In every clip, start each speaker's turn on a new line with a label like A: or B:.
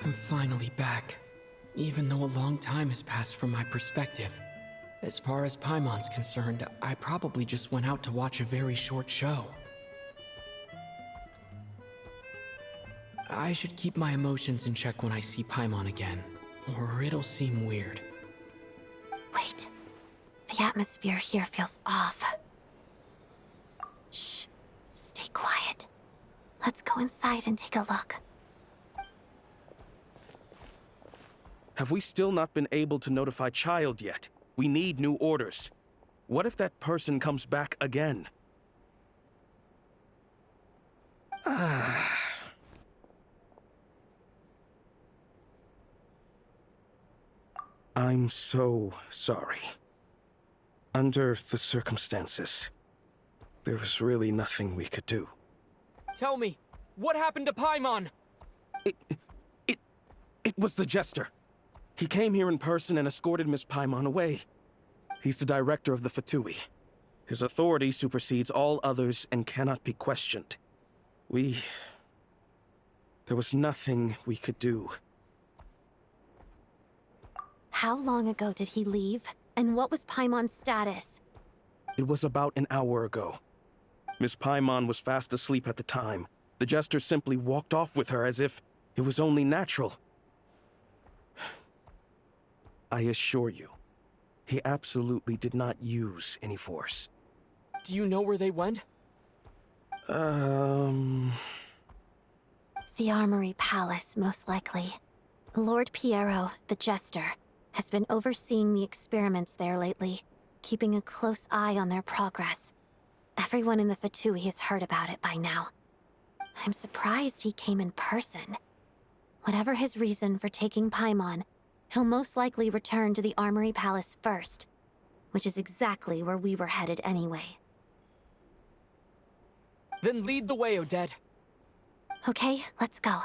A: I'm finally back, even though a long time has passed from my perspective. As far as Paimon's concerned, I probably just went out to watch a very short show. I should keep my emotions in check when I see Paimon again, or it'll seem weird.
B: Wait. The atmosphere here feels off. Shh. Stay quiet. Let's go inside and take a look.
C: Have we still not been able to notify Child yet? We need new orders. What if that person comes back again? I'm so sorry. Under the circumstances, there was really nothing we could do.
A: Tell me, what happened to Paimon?
C: It was the Jester. He came here in person and escorted Miss Paimon away. He's the director of the Fatui. His authority supersedes all others and cannot be questioned. There was nothing we could do.
B: How long ago did he leave? And what was Paimon's status?
C: It was about an hour ago. Miss Paimon was fast asleep at the time. The Jester simply walked off with her as if it was only natural. I assure you, he absolutely did not use any force.
A: Do you know where they went?
B: The Armory Palace, most likely. Lord Piero, the Jester, has been overseeing the experiments there lately, keeping a close eye on their progress. Everyone in the Fatui has heard about it by now. I'm surprised he came in person. Whatever his reason for taking Paimon, he'll most likely return to the Armory Palace first, which is exactly where we were headed anyway.
A: Then lead the way, Odette.
B: Okay, let's go.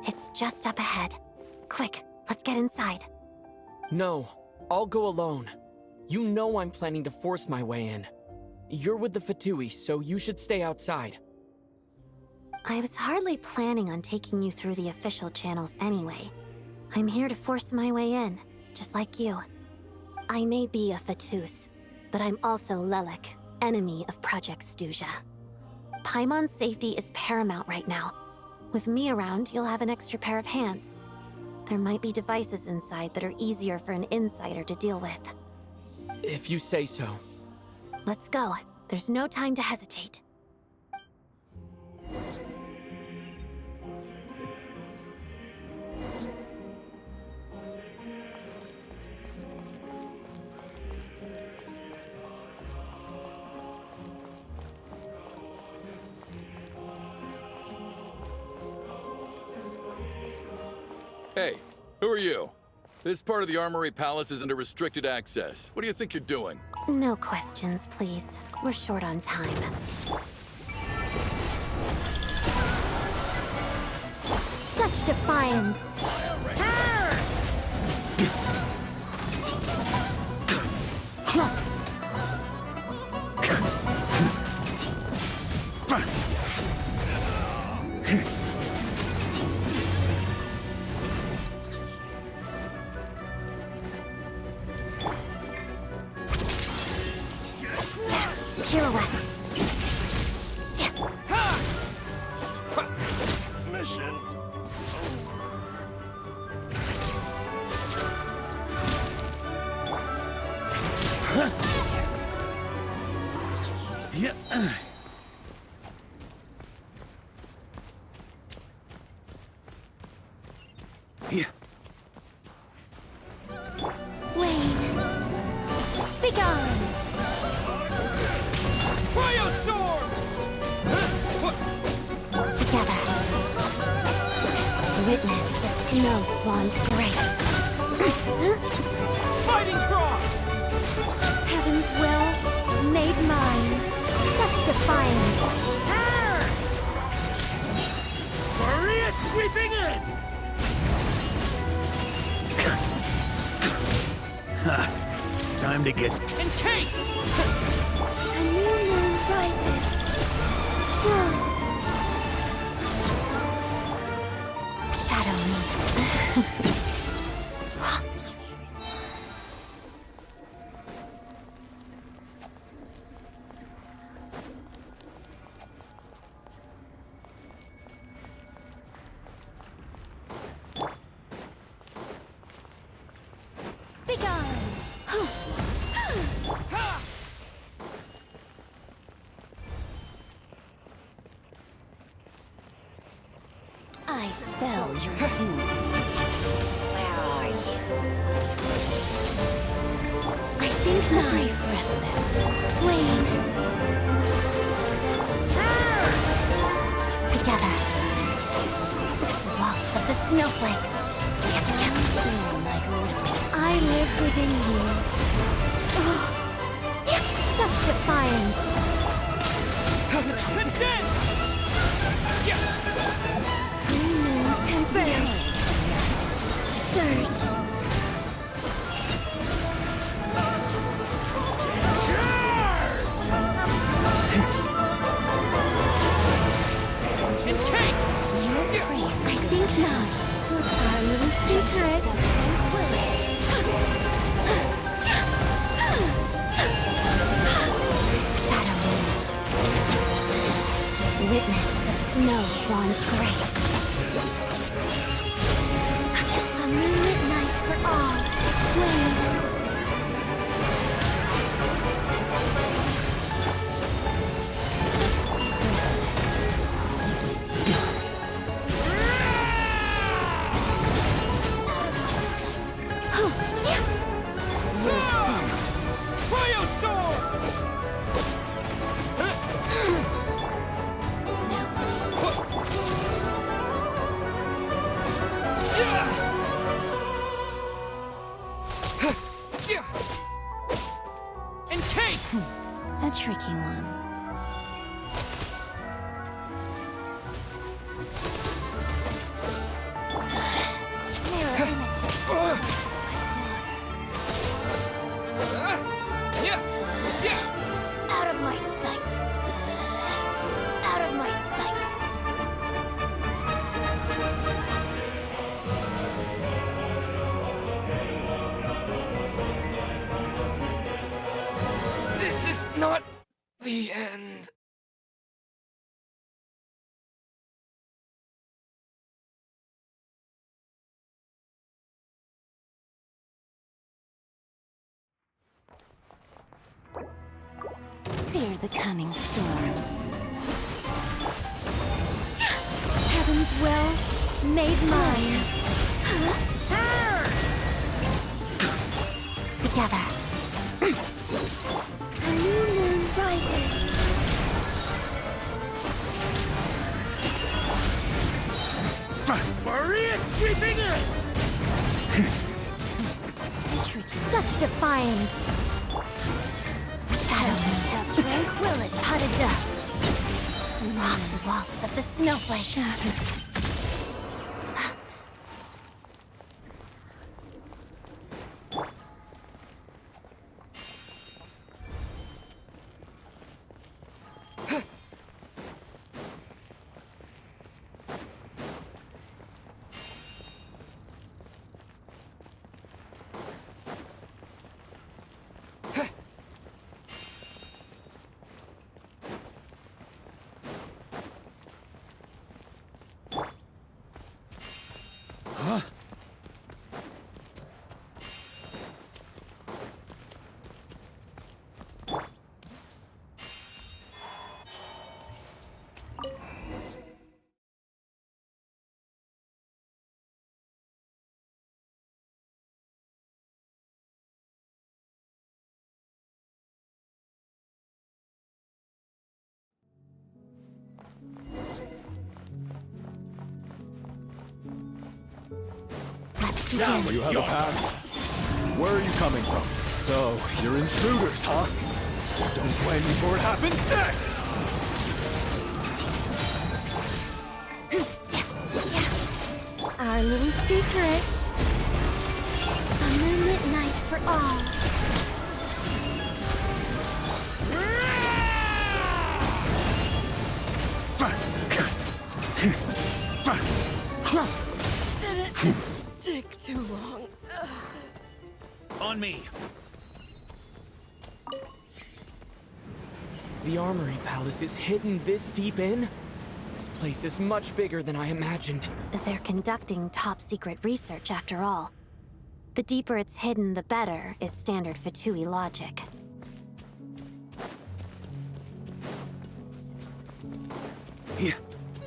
B: It's just up ahead. Quick, let's get inside.
A: No, I'll go alone. You know I'm planning to force my way in. You're with the Fatui, so you should stay outside.
B: I was hardly planning on taking you through the official channels anyway. I'm here to force my way in, just like you. I may be a Fatus, but I'm also Lelik, enemy of Project Stuja. Paimon's safety is paramount right now. With me around, you'll have an extra pair of hands. There might be devices inside that are easier for an insider to deal with.
A: If you say so.
B: Let's go. There's no time to hesitate.
D: Hey, who are you? This part of the Armory Palace is under restricted access. What do you think you're doing?
B: No questions, please. We're short on time. Such defiance!
C: Mission yeah. Yeah.
B: Wayne! Begone! snow swan's grace.
C: Fighting frog!
B: Heaven's will, made mine. Such defiance.
C: Maria sweeping in!
E: Time to get...
C: Encase!
B: A new moon rises. Shadow me. I spell your doom. Where are you? I think brief respite. Wait. Together. Waltz of the snowflakes. I live within you. Such defiance. Converge. Surge. Your dream, I think not. Our little secret. Shadow me. Witness the snow swan's grace. A moonlit night for all. When a tricky one. Mirror images. Out of my sight. Out of my sight.
A: This is not the end.
B: Fear the coming storm. Heaven's will, made mine. Together. A new moon rises.
C: Maria sweeping in!
B: Such defiance. Shadow me. Tranquility. Potted dust. The waltz of the snowflake. begin.
F: You have a pass? Where are you coming from? So, you're intruders, huh? Don't blame me for what happens next!
B: Our little secret. Summer midnight for all.
G: Didn't take too long.
E: On me.
A: The Armory Palace is hidden this deep in? This place is much bigger than I imagined.
B: They're conducting top-secret research after all. The deeper it's hidden, the better, is standard Fatui logic.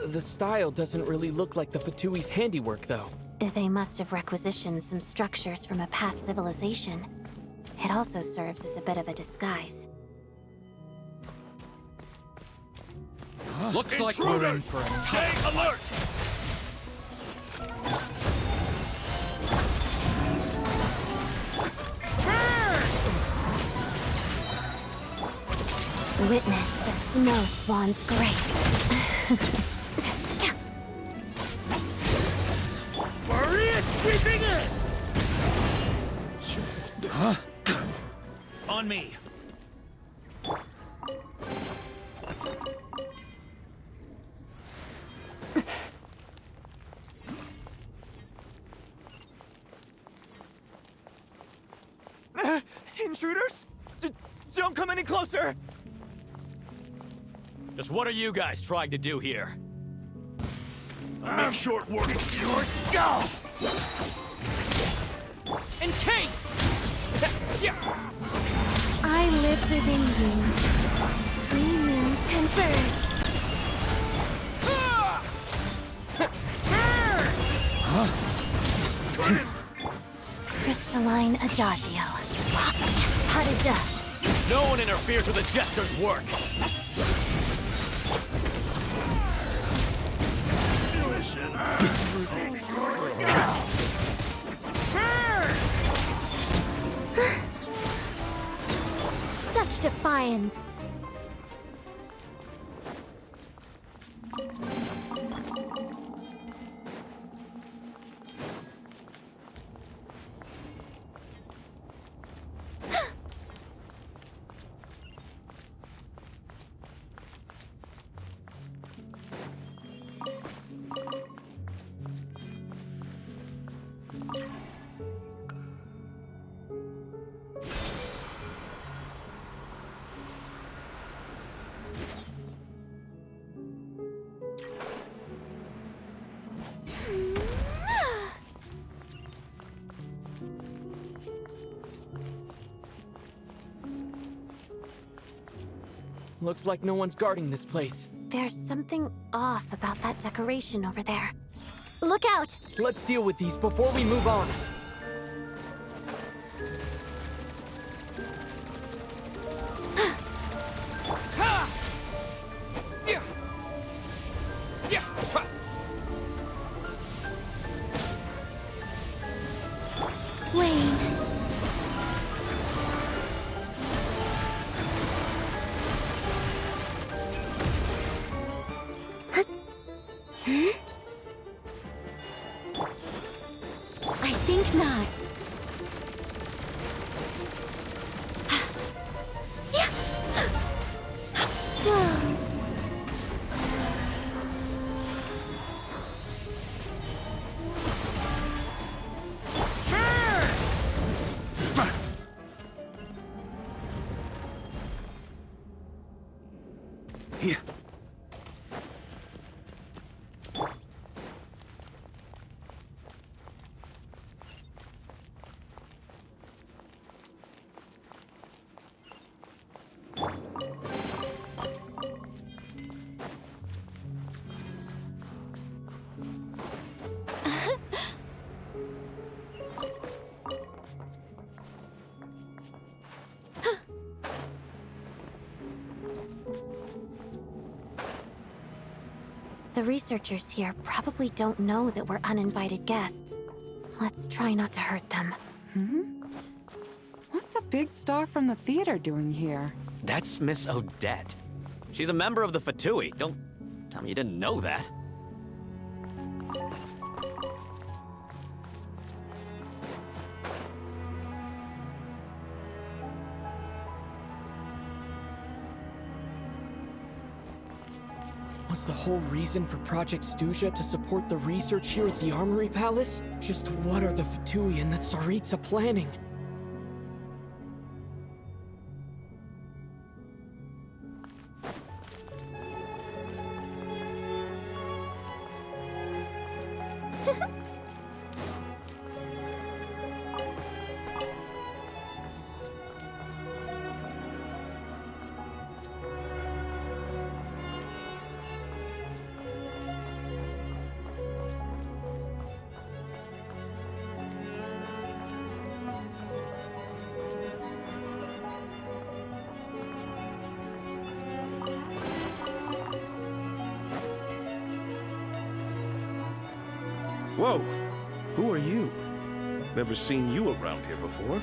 A: The style doesn't really look like the Fatui's handiwork, though.
B: They must have requisitioned some structures from a past civilization. It also serves as a bit of a disguise.
F: Looks like we're in for a
E: Stay alert!
B: Witness the snow swan's grace.
E: Maria sweeping in! Huh? On me.
F: Intruders? Don't come any closer!
H: Just what are you guys trying to do here?
E: Make short work of your skull!
H: Encase!
B: I live within you. Three moons converge. Crystalline adagio. Hada.
H: No one interferes with the Jester's work!
B: Such defiance.
A: Looks like no one's guarding this place.
B: There's something off about that decoration over there. Look out!
A: Let's deal with these before we move on.
B: Wayne. I think not.
C: Here.
B: The researchers here probably don't know that we're uninvited guests. Let's try not to hurt them.
I: What's the big star from the theater doing here?
H: That's Miss Odette. She's a member of the Fatui. Don't tell me you didn't know that.
A: Was the whole reason for Project Stuja to support the research here at the Armory Palace? Just what are the Fatui and the Tsaritsa planning?
C: Whoa! Who are you? Never seen you around here before.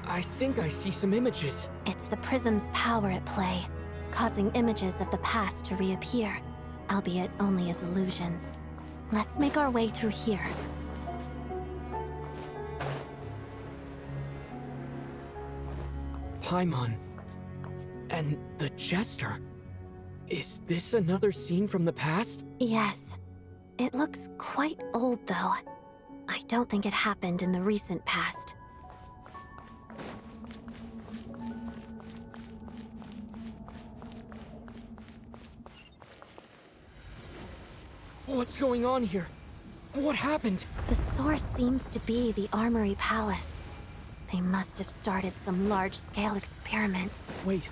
A: I think I see some images.
B: It's the prism's power at play, causing images of the past to reappear, albeit only as illusions. Let's make our way through here.
A: Paimon. And the Jester. Is this another scene from the past?
B: Yes. It looks quite old, though. I don't think it happened in the recent past.
A: What's going on here? What happened?
B: The source seems to be the Armory Palace. They must have started some large-scale experiment.
A: Wait,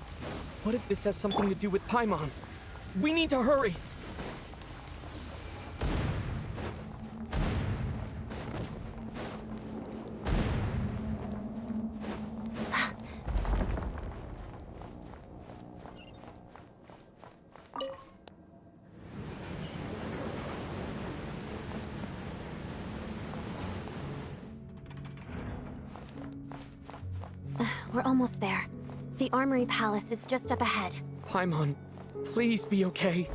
A: what if this has something to do with Paimon? We need to hurry!
B: We're almost there. The Armory Palace is just up ahead.
A: Paimon, please be okay.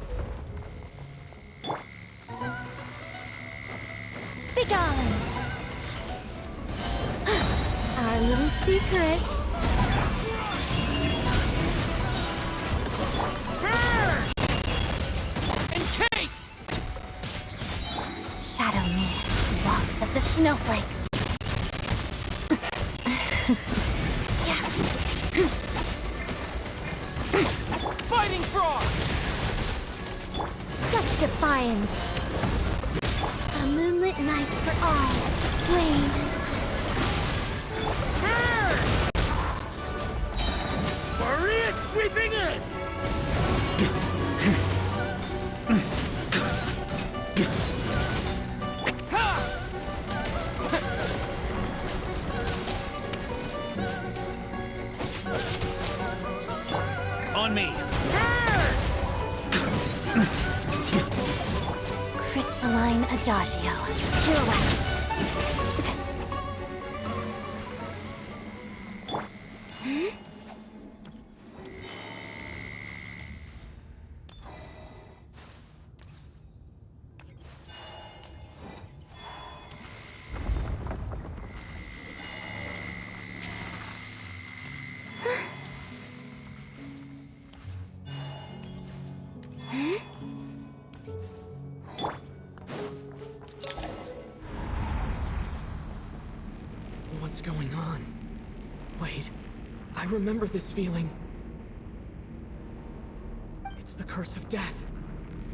B: Begone! Our little secret.
H: Encase!
B: Shadow me, walks of the snowflakes.
H: Fighting frog!
B: Such defiance. A moonlit night for all. Flame.
E: Maria sweeping in!
H: On me!
B: Crystalline Adagio. Pirouette.
A: What's going on? Wait, I remember this feeling. It's the curse of death.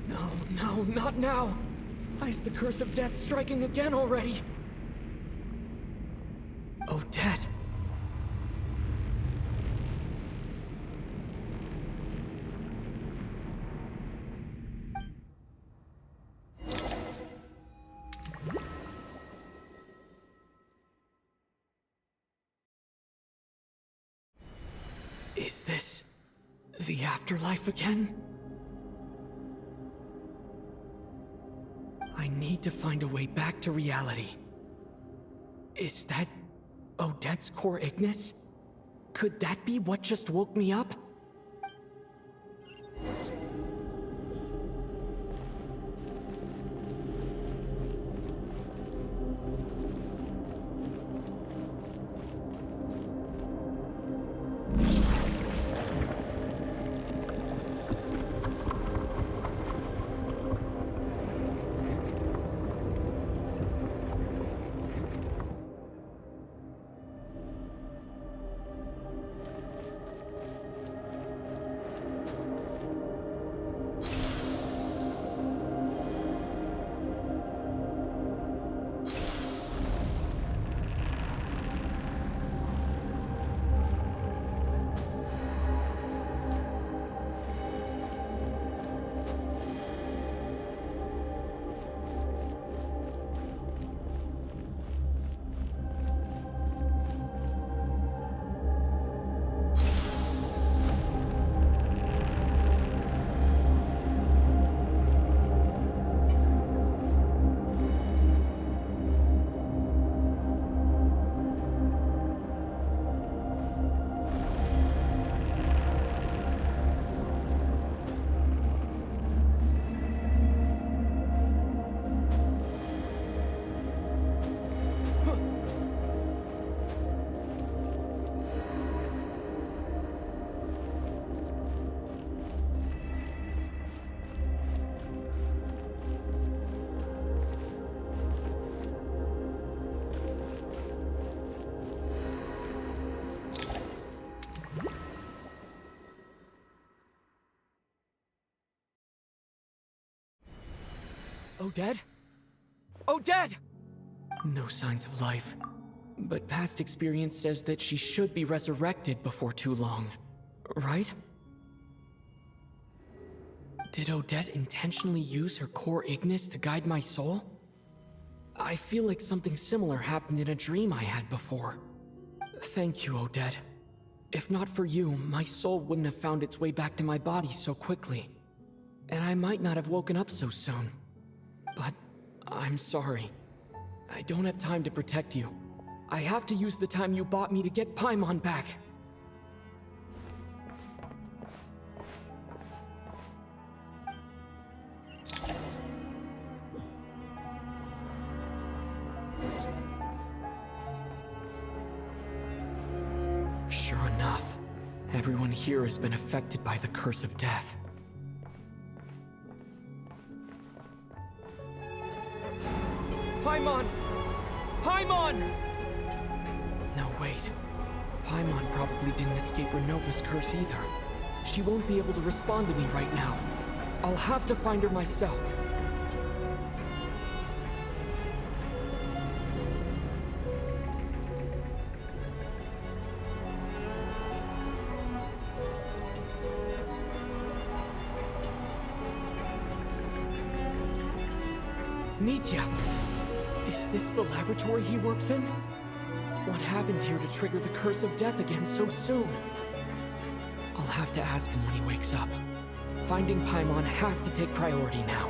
A: No, no, not now! Why is the curse of death striking again already? Odette. Is this the afterlife again? I need to find a way back to reality. Is that Odette's core Ignis? Could that be what just woke me up? Odette? Odette! No signs of life. But past experience says that she should be resurrected before too long. Right? Did Odette intentionally use her core Ignis to guide my soul? I feel like something similar happened in a dream I had before. Thank you, Odette. If not for you, my soul wouldn't have found its way back to my body so quickly. And I might not have woken up so soon. But I'm sorry. I don't have time to protect you. I have to use the time you bought me to get Paimon back. Sure enough, everyone here has been affected by the curse of death. Paimon! Paimon! No, wait. Paimon probably didn't escape Renova's curse either. She won't be able to respond to me right now. I'll have to find her myself. Nitya! Is this the laboratory he works in? What happened here to trigger the curse of death again so soon? I'll have to ask him when he wakes up. Finding Paimon has to take priority now.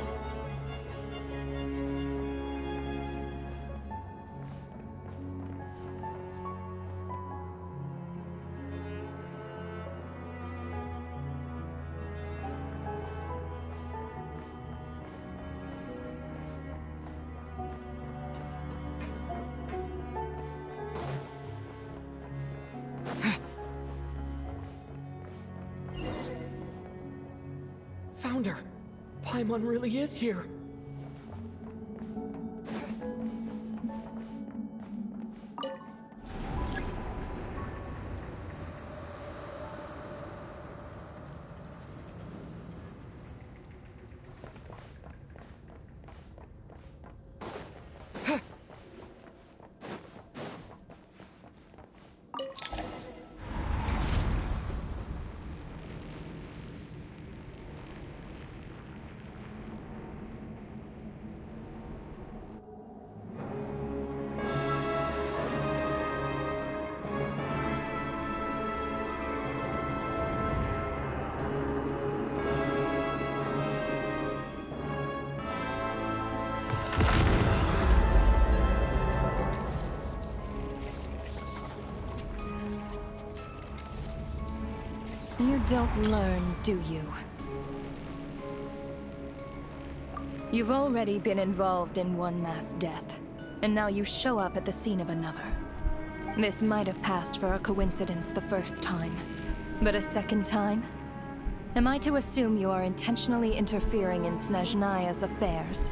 A: Found her! Paimon really is here!
J: You don't learn, do you? You've already been involved in one mass death, and now you show up at the scene of another. This might have passed for a coincidence the first time, but a second time? Am I to assume you are intentionally interfering in Snezhnaya's affairs?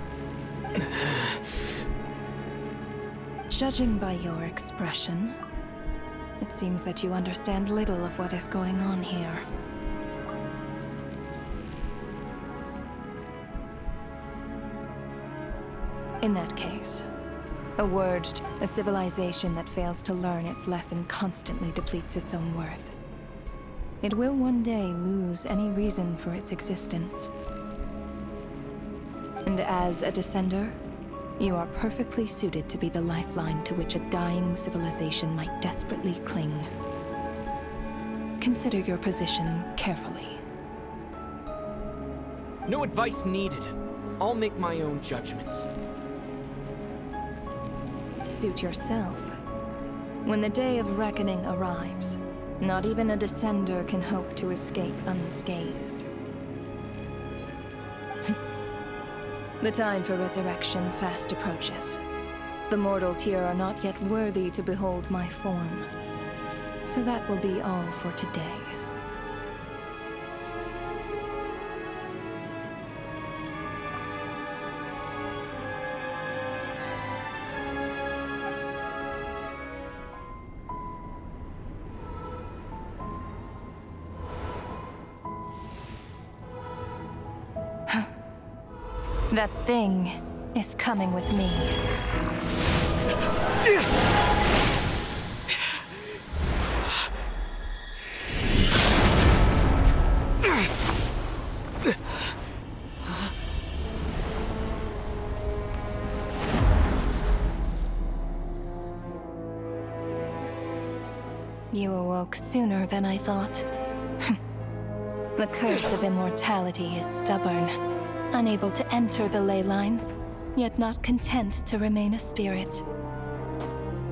J: Judging by your expression, it seems that you understand little of what is going on here. In that case, a civilization that fails to learn its lesson constantly depletes its own worth. It will one day lose any reason for its existence. And as a descender, you are perfectly suited to be the lifeline to which a dying civilization might desperately cling. Consider your position carefully.
A: No advice needed. I'll make my own judgments.
J: Suit yourself. When the day of reckoning arrives, not even a descender can hope to escape unscathed. The time for resurrection fast approaches. The mortals here are not yet worthy to behold my form. So that will be all for today. That thing is coming with me. You awoke sooner than I thought. The curse of immortality is stubborn. Unable to enter the ley lines, yet not content to remain a spirit.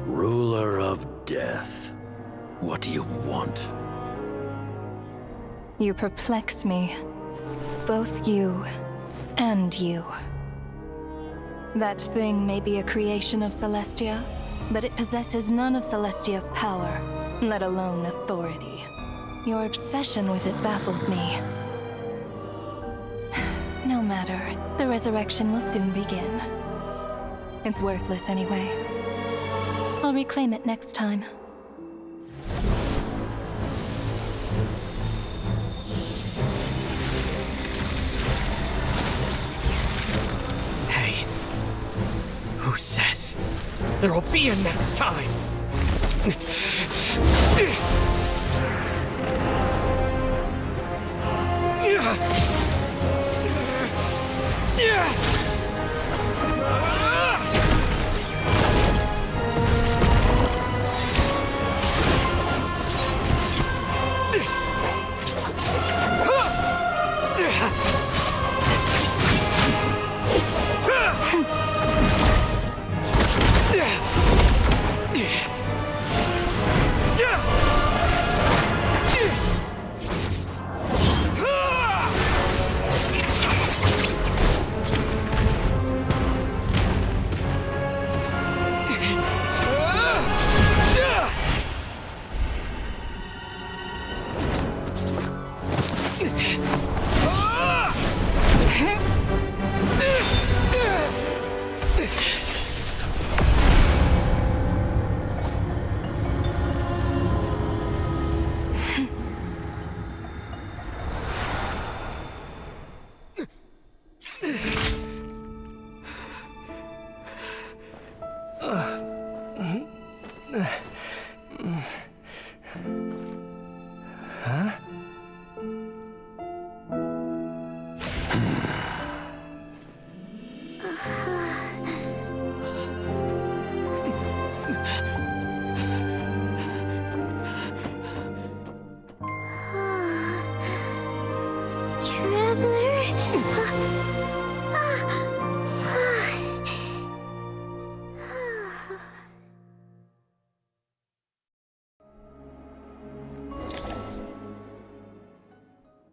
E: Ruler of death, what do you want?
J: You perplex me. Both you and you. That thing may be a creation of Celestia, but it possesses none of Celestia's power, let alone authority. Your obsession with it baffles me. No matter. The resurrection will soon begin. It's worthless anyway. I'll reclaim it next time.
A: Hey. Who says there'll be a next time?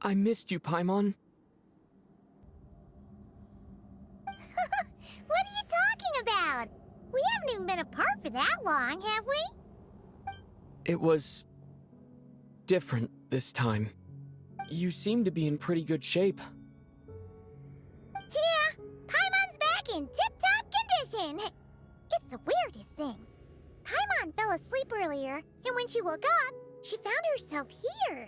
A: I missed you, Paimon.
K: What are you talking about? We haven't even been apart for that long, have we?
A: It was different this time. You seem to be in pretty good shape.
K: Yeah, Paimon's back in tip-top condition. It's the weirdest thing. Paimon fell asleep earlier, and when she woke up, she found herself here.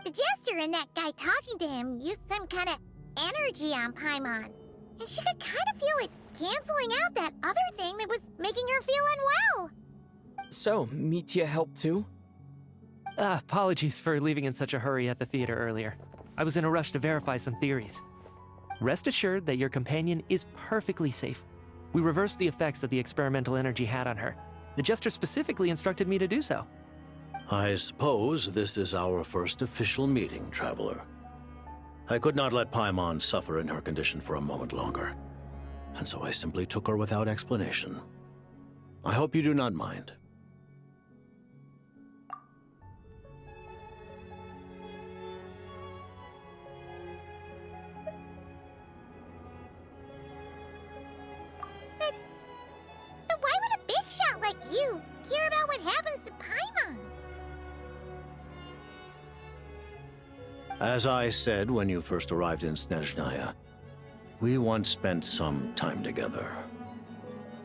K: The Jester and that guy talking to him used some kind of energy on Paimon, and she could kind of feel it canceling out that other thing that was making her feel unwell.
A: So, Mitya helped too?
L: Apologies for leaving in such a hurry at the theater earlier. I was in a rush to verify some theories. Rest assured that your companion is perfectly safe. We reversed the effects that the experimental energy had on her. The Jester specifically instructed me to do so.
M: I suppose this is our first official meeting, Traveler. I could not let Paimon suffer in her condition for a moment longer, and so I simply took her without explanation. I hope you do not mind.
K: But why would a big shot like you care about what happens to Paimon?
M: As I said when you first arrived in Snezhnaya, we once spent some time together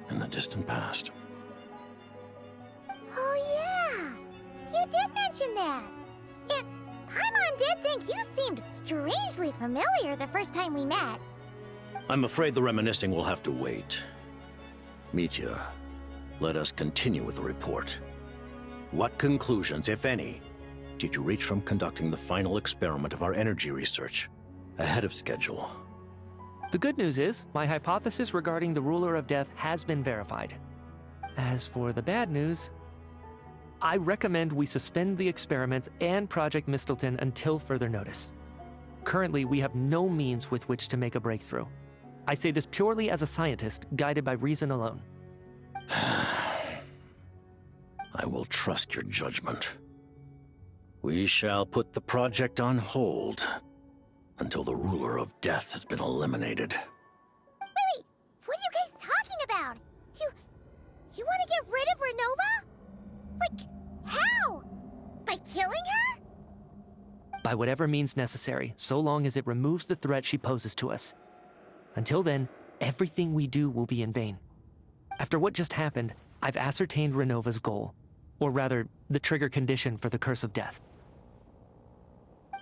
M: in the distant past.
K: Oh yeah, you did mention that. And Paimon did think you seemed strangely familiar the first time we met.
M: I'm afraid the reminiscing will have to wait. Mitya, let us continue with the report. What conclusions, if any, did you reach from conducting the final experiment of our energy research ahead of schedule?
L: The good news is, my hypothesis regarding the Ruler of Death has been verified. As for the bad news, I recommend we suspend the experiments and Project Mistleton until further notice. Currently, we have no means with which to make a breakthrough. I say this purely as a scientist, guided by reason alone.
M: I will trust your judgment. We shall put the project on hold until the Ruler of Death has been eliminated.
K: Wait, what are you guys talking about? You want to get rid of Renova? Like, how? By killing her?
L: By whatever means necessary, so long as it removes the threat she poses to us. Until then, everything we do will be in vain. After what just happened, I've ascertained Renova's goal. Or rather, the trigger condition for the Curse of Death.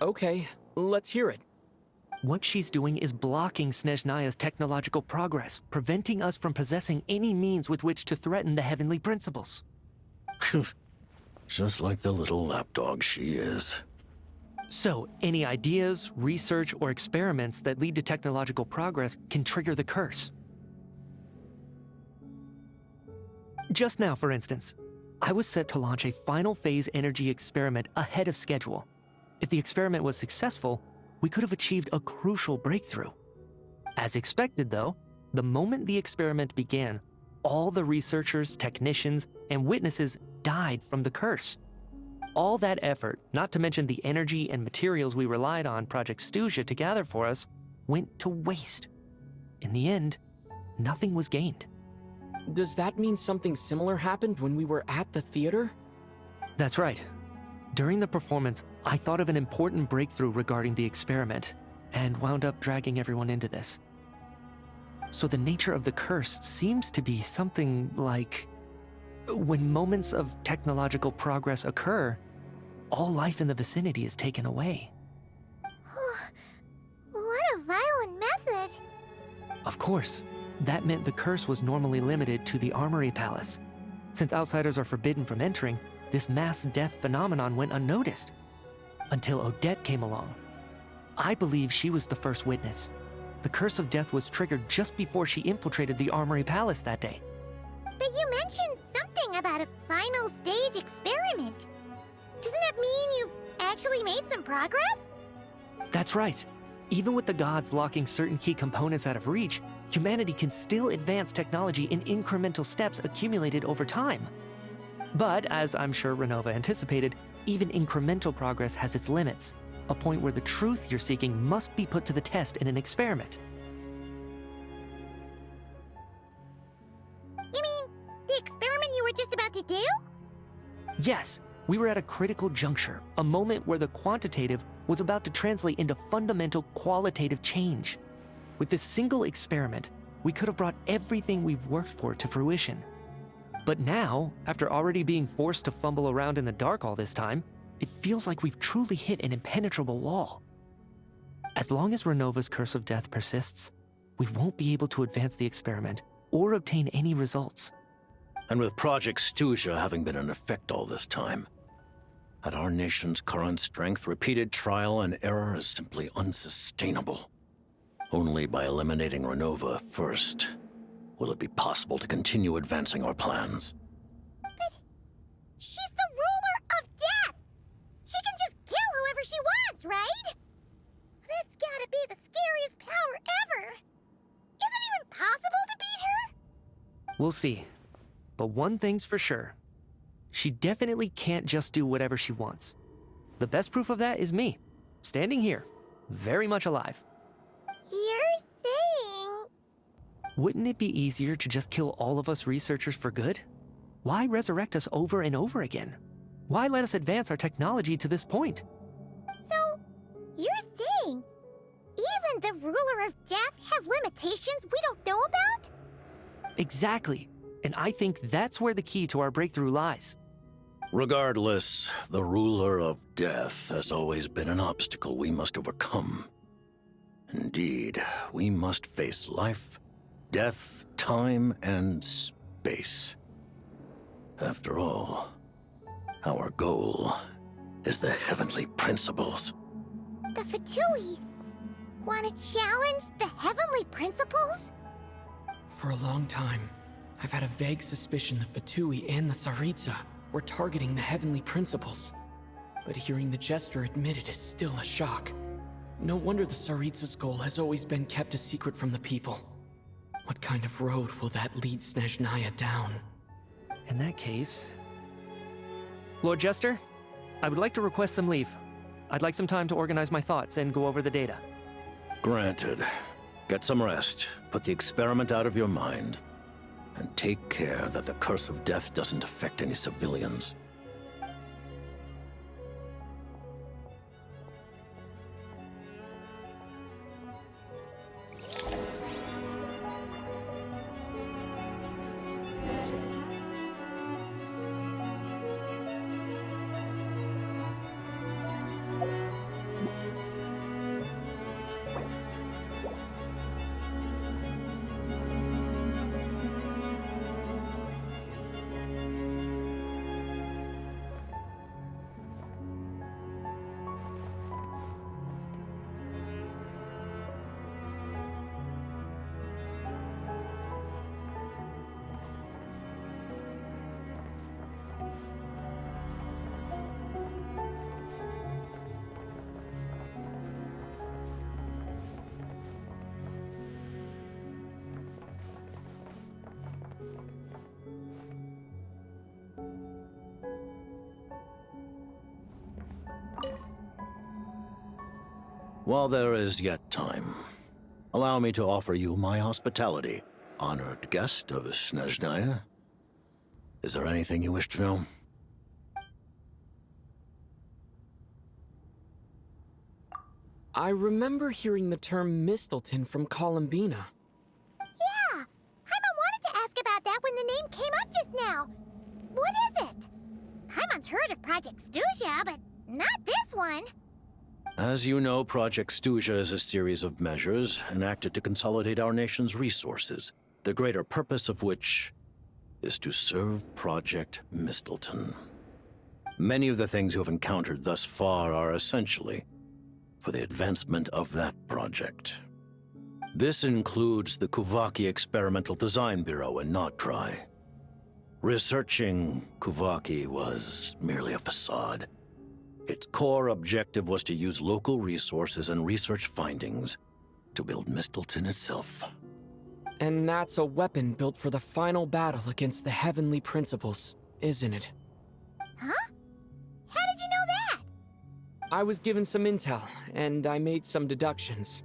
A: Okay, let's hear it.
L: What she's doing is blocking Snezhnaya's technological progress, preventing us from possessing any means with which to threaten the heavenly principles.
M: Just like the little lapdog she is.
L: So, any ideas, research, or experiments that lead to technological progress can trigger the curse. Just now, for instance, I was set to launch a final phase energy experiment ahead of schedule. If the experiment was successful, we could have achieved a crucial breakthrough. As expected, though, the moment the experiment began, all the researchers, technicians, and witnesses died from the curse. All that effort, not to mention the energy and materials we relied on Project Stuzha to gather for us, went to waste. In the end, nothing was gained.
A: Does that mean something similar happened when we were at the theater?
L: That's right. During the performance, I thought of an important breakthrough regarding the experiment, and wound up dragging everyone into this. So the nature of the curse seems to be something like, when moments of technological progress occur, all life in the vicinity is taken away.
K: What a violent method.
L: Of course, that meant the curse was normally limited to the Armory Palace. Since outsiders are forbidden from entering, this mass death phenomenon went unnoticed. Until Odette came along. I believe she was the first witness. The Curse of Death was triggered just before she infiltrated the Armory Palace that day.
K: But you mentioned something about a final stage experiment. Doesn't that mean you've actually made some progress?
L: That's right. Even with the gods locking certain key components out of reach, humanity can still advance technology in incremental steps accumulated over time. But, as I'm sure Renova anticipated, even incremental progress has its limits. a point where the truth you're seeking must be put to the test in an experiment.
K: You mean the experiment you were just about to do?
L: Yes, we were at a critical juncture, a moment where the quantitative was about to translate into fundamental qualitative change. With this single experiment, we could have brought everything we've worked for to fruition. But now, after already being forced to fumble around in the dark all this time, it feels like we've truly hit an impenetrable wall. As long as Renova's curse of death persists, we won't be able to advance the experiment or obtain any results.
M: And with Project Stuzha having been in effect all this time, at our nation's current strength, repeated trial and error is simply unsustainable. Only by eliminating Renova first will it be possible to continue advancing our plans.
K: But she's the ruler of death! She can just kill whoever she wants, right? That's gotta be the scariest power ever! Is it even possible to beat her?
L: We'll see. But one thing's for sure. She definitely can't just do whatever she wants. The best proof of that is me, standing here, very much alive.
K: You're saying...
L: Wouldn't it be easier to just kill all of us researchers for good? Why resurrect us over and over again? Why let us advance our technology to this point?
K: So, you're saying even the ruler of death has limitations we don't know about?
L: Exactly. And I think that's where the key to our breakthrough lies.
M: Regardless, the ruler of death has always been an obstacle we must overcome. Indeed, we must face life, death, time, and space. After all, our goal is the heavenly principles.
K: The Fatui want to challenge the heavenly principles?
A: For a long time, I've had a vague suspicion the Fatui and the Tsaritsa were targeting the heavenly principles. But hearing the Jester admit it is still a shock. No wonder the Tsaritsa's goal has always been kept a secret from the people. What kind of road will that lead Snezhnaya down?
L: In that case... Lord Jester, I would like to request some leave. I'd like some time to organize my thoughts and go over the data.
M: Granted. Get some rest, put the experiment out of your mind, and take care that the curse of death doesn't affect any civilians. While there is yet time, allow me to offer you my hospitality, honored guest of Snezhnaya. Is there anything you wish to know?
A: I remember hearing the term Mistleton from Columbina.
K: Yeah! Paimon wanted to ask about that when the name came up just now. What is it? Paimon's heard of Project Stuzha, but not this one.
M: As you know, Project Stuzha is a series of measures enacted to consolidate our nation's resources, the greater purpose of which is to serve Project Mistleton. Many of the things you have encountered thus far are essentially for the advancement of that project. This includes the Kuvaki Experimental Design Bureau in Notri. Researching Kuvaki was merely a facade. Its core objective was to use local resources and research findings to build Mistleton itself.
A: And that's a weapon built for the final battle against the heavenly principles, isn't it?
K: Huh? How did you know that?
A: I was given some intel, and I made some deductions.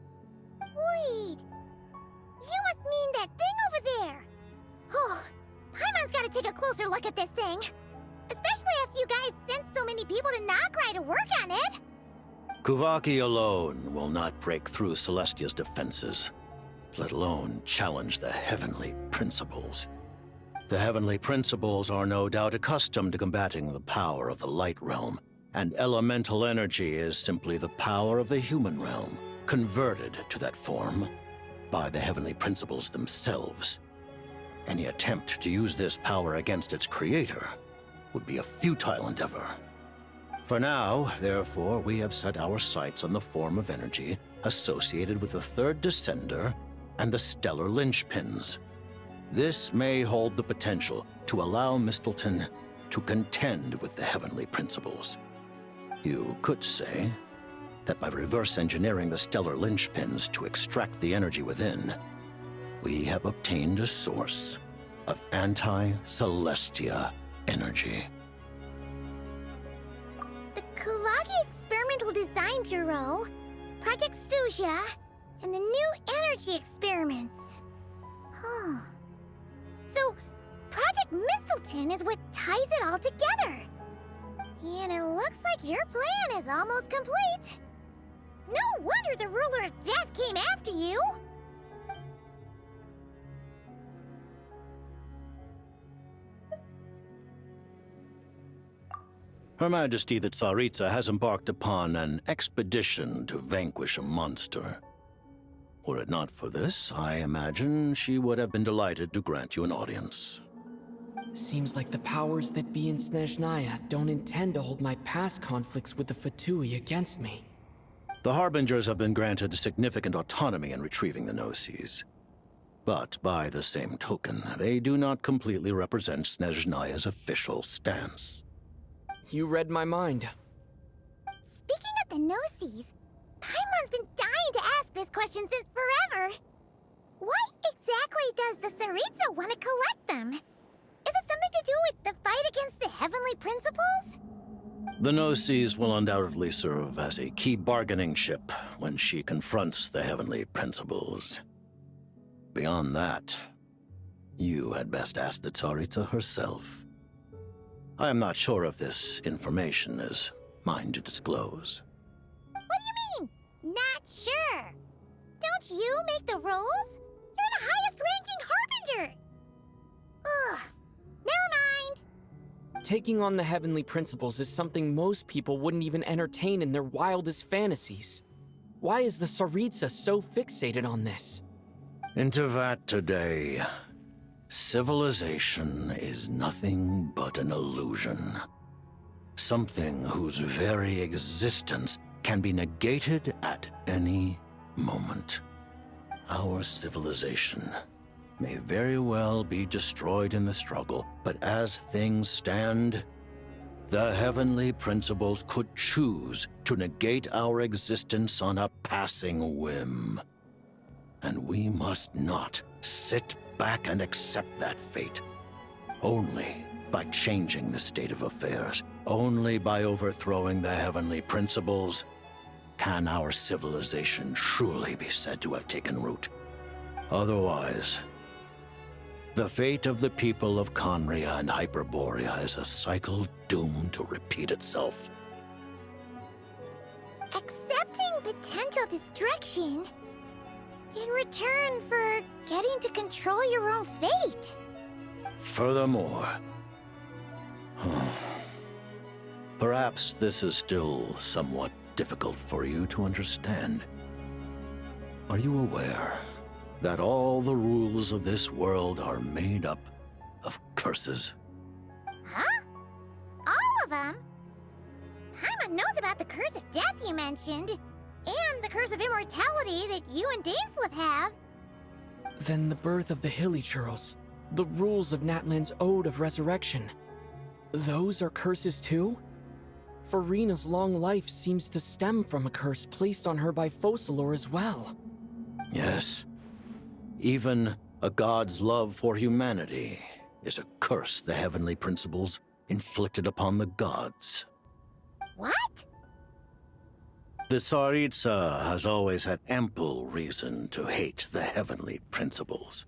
K: Wait. You must mean that thing over there. Oh, Paimon's gotta take a closer look at this thing. Especially after you guys sent so many people to Nocturno to work on it.
M: Kuvaki alone will not break through Celestia's defenses, let alone challenge the heavenly principles. The heavenly principles are no doubt accustomed to combating the power of the light realm, and elemental energy is simply the power of the human realm, converted to that form by the heavenly principles themselves. Any attempt to use this power against its creator would be a futile endeavor. For now, therefore, we have set our sights on the form of energy associated with the third descender and the stellar linchpins. This may hold the potential to allow Mistleton to contend with the heavenly principles. You could say that by reverse engineering the stellar linchpins to extract the energy within, we have obtained a source of anti-Celestia energy.
K: The Kuvaki Experimental Design Bureau, Project Stuja, and the new energy experiments. Huh. So, Project Mistleton is what ties it all together. And it looks like your plan is almost complete. No wonder the Ruler of Death came after you!
M: Her Majesty the Tsaritsa has embarked upon an expedition to vanquish a monster. Were it not for this, I imagine she would have been delighted to grant you an audience.
A: Seems like the powers that be in Snezhnaya don't intend to hold my past conflicts with the Fatui against me.
M: The Harbingers have been granted significant autonomy in retrieving the Gnosis. But by the same token, they do not completely represent Snezhnaya's official stance.
A: You read my mind.
K: Speaking of the Gnosis, Paimon's been dying to ask this question since forever. Why exactly does the Tsaritsa want to collect them? Is it something to do with the fight against the heavenly principles?
M: The Gnosis will undoubtedly serve as a key bargaining chip when she confronts the heavenly principles. Beyond that, you had best ask the Tsaritsa herself. I am not sure if this information is mine to disclose.
K: What do you mean, not sure? Don't you make the rules? You're the highest-ranking Harbinger! Ugh, never mind.
A: Taking on the heavenly principles is something most people wouldn't even entertain in their wildest fantasies. Why is the Tsaritsa so fixated on this?
M: Intervat today. Civilization is nothing but an illusion. Something whose very existence can be negated at any moment. Our civilization may very well be destroyed in the struggle, but as things stand, the heavenly principles could choose to negate our existence on a passing whim. And we must not sit back and accept that fate. Only by changing the state of affairs, only by overthrowing the heavenly principles, can our civilization truly be said to have taken root. Otherwise, the fate of the people of Conria and Hyperborea is a cycle doomed to repeat itself.
K: Accepting potential destruction in return for getting to control your own fate.
M: Furthermore, perhaps this is still somewhat difficult for you to understand. Are you aware that all the rules of this world are made up of curses?
K: Huh? All of them? Paimon knows about the curse of death you mentioned, and the curse of immortality that you and Dainsleif have.
A: Then the birth of the Hilichurls, the rules of Natlan's Ode of Resurrection. Those are curses too? Farina's long life seems to stem from a curse placed on her by Focalor as well.
M: Yes. Even a god's love for humanity is a curse the heavenly principles inflicted upon the gods.
K: What?
M: The Tsaritsa has always had ample reason to hate the heavenly principles.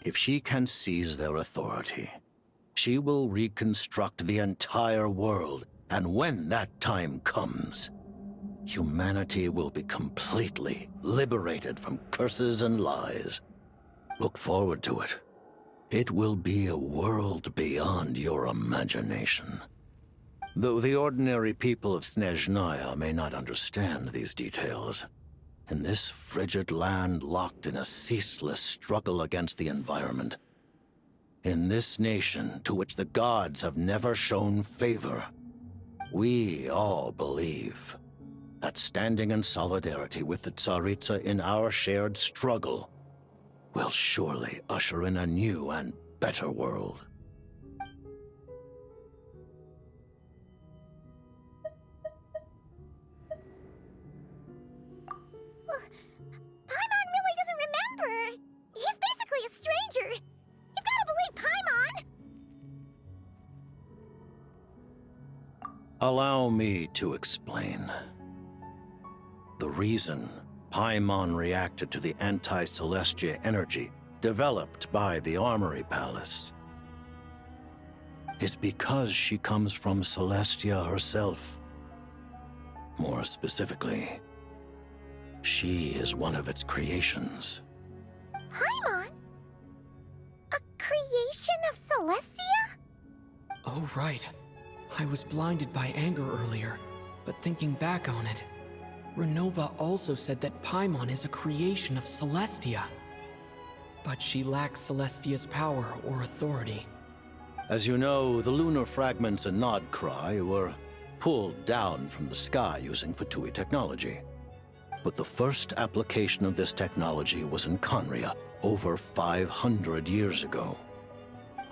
M: If she can seize their authority, she will reconstruct the entire world, and when that time comes, humanity will be completely liberated from curses and lies. Look forward to it. It will be a world beyond your imagination. Though the ordinary people of Snezhnaya may not understand these details, in this frigid land locked in a ceaseless struggle against the environment, in this nation to which the gods have never shown favor, we all believe that standing in solidarity with the Tsaritsa in our shared struggle will surely usher in a new and better world.
K: Paimon really doesn't remember. He's basically a stranger. You've got to believe Paimon.
M: Allow me to explain. The reason Paimon reacted to the anti-Celestia energy developed by the Armory Palace is because she comes from Celestia herself. More specifically, she is one of its creations.
K: Paimon? A creation of Celestia?
A: Oh, right. I was blinded by anger earlier, but thinking back on it, Renova also said that Paimon is a creation of Celestia. But she lacks Celestia's power or authority.
M: As you know, the lunar fragments in Nodcry were pulled down from the sky using Fatui technology. But the first application of this technology was in Conria over 500 years ago.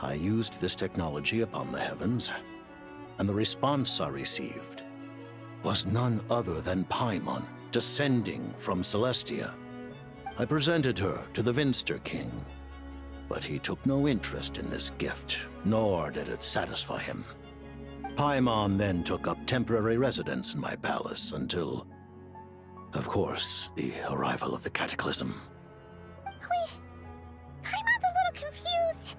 M: I used this technology upon the heavens, and the response I received was none other than Paimon, descending from Celestia. I presented her to the Vinster King, but he took no interest in this gift, nor did it satisfy him. Paimon then took up temporary residence in my palace until, of course, the arrival of the Cataclysm.
K: Wait, Paimon's a little confused.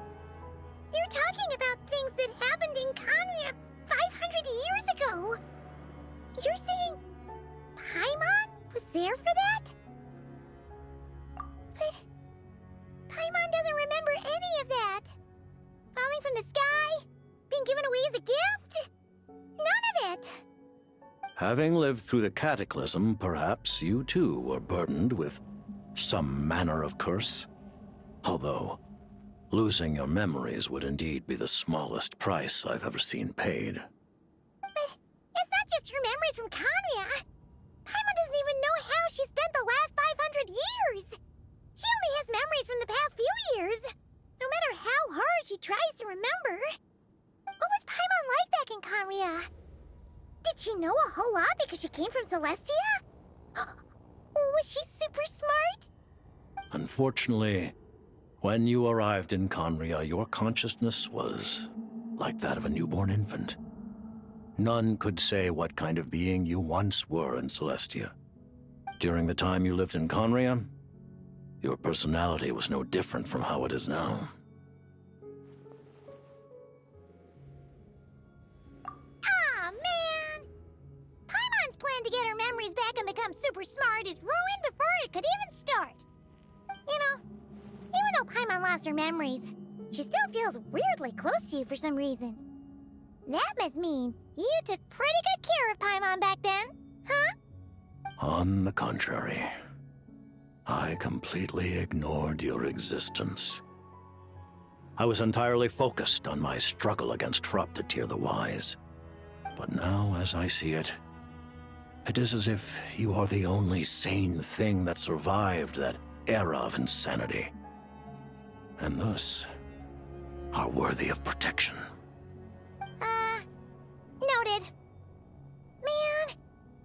K: You're talking about things that happened in Conria 500 years ago. You're saying Paimon was there for that? But Paimon doesn't remember any of that. Falling from the sky? Being given away as a gift? None of it.
M: Having lived through the Cataclysm, perhaps you too were burdened with some manner of curse. Although, losing your memories would indeed be the smallest price I've ever seen paid.
K: But it's not just her memories from Conria. Paimon doesn't even know how she spent the last 500 years. She only has memories from the past few years. No matter how hard she tries to remember. What was Paimon like back in Conria? Did she know a whole lot because she came from Celestia? Was she super smart?
M: Unfortunately, when you arrived in Conria, your consciousness was like that of a newborn infant. None could say what kind of being you once were in Celestia. During the time you lived in Conria, your personality was no different from how it is now.
K: Aw, man! Paimon's plan to get her memories back and become super smart is ruined before it could even start. You know, even though Paimon lost her memories, she still feels weirdly close to you for some reason. That must mean you took pretty good care of Paimon back then, huh?
M: On the contrary, I completely ignored your existence. I was entirely focused on my struggle against Troptatir the Wise. But now, as I see it, it is as if you are the only sane thing that survived that era of insanity. And thus, are worthy of protection.
K: Noted. Man,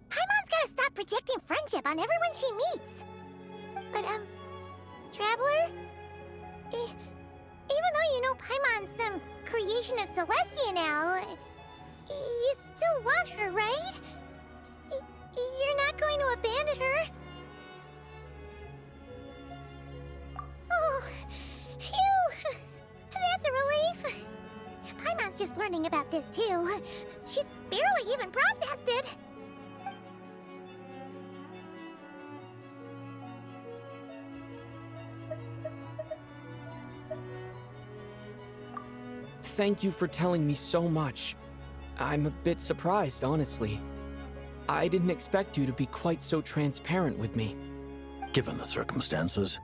K: Paimon's gotta stop projecting friendship on everyone she meets. But, Traveler? Even though you know Paimon's some creation of Celestia now, you still want her, right? You're not going learning about this too. She's barely even processed it.
A: Thank you for telling me so much. I'm a bit surprised, honestly. I didn't expect you to be quite so transparent with me.
M: Given the circumstances,